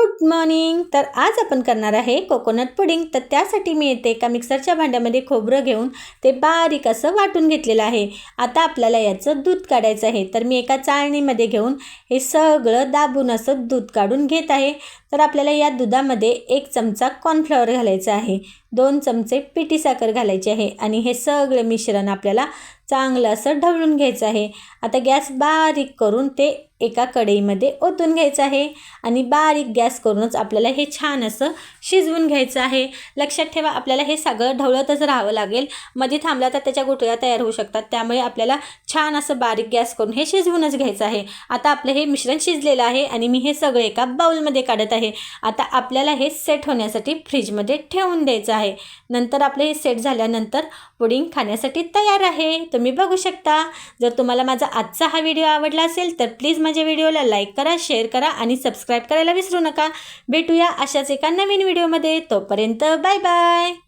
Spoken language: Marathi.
Good morning. तर आज आपण करणार आहे कोकोनट पुडिंग। तर त्यासाठी मी येथे एका मिक्सरच्या भांड्यामध्ये खोबरं घेऊन ते बारीक असं वाटून घेतलेलं आहे। आता आपल्याला याचं दूध काढायचं आहे। तर मी एका चाळणीमध्ये घेऊन हे सगळं दाबून असं दूध काढून घेत आहे। तर आपल्याला या दुधामध्ये 1 चमचा कॉर्नफ्लॉवर घालायचा आहे, 2 चमचे पिठी साखर घालायची आहे आणि हे सगळे मिश्रण आपल्याला चांगलं असं ढवळून घ्यायचं आहे। आता गॅस बारीक करून ते एका कढईमध्ये ओतून घ्यायचं आहे आणि बारीक गॅस करूनच आपल्याला हे छान असं शिजवून घ्यायचं आहे। लक्षात ठेवा, आपल्याला हे सगळं ढवळतच राहावं लागेल, मध्ये थांबला तर त्याच्या गुठळ्या तयार होऊ शकतात, त्यामुळे आपल्याला छान असं बारीक गॅस करून हे शिजवूनच घ्यायचं आहे। आता आपलं हे मिश्रण शिजलेलं आहे आणि मी हे सगळं एका बाउलमध्ये काढत आहे। आता आपल्याला हे सेट होण्यासाठी फ्रीजमध्ये ठेवून द्यायचं आहे। नंतर आपलं हे सेट झाल्यानंतर पुडिंग खाण्यासाठी तयार आहे, तुम्ही बघू शकता। जर तुम्हाला माझा आजचा हा व्हिडिओ आवडला असेल तर प्लीज माझ्या व्हिडिओला लाईक करा, शेअर करा आणि सबस्क्राईब करायला विसरू नका। भेटूया अशाच एका नवीन व्हिडिओमध्ये, तोपर्यंत बाय बाय।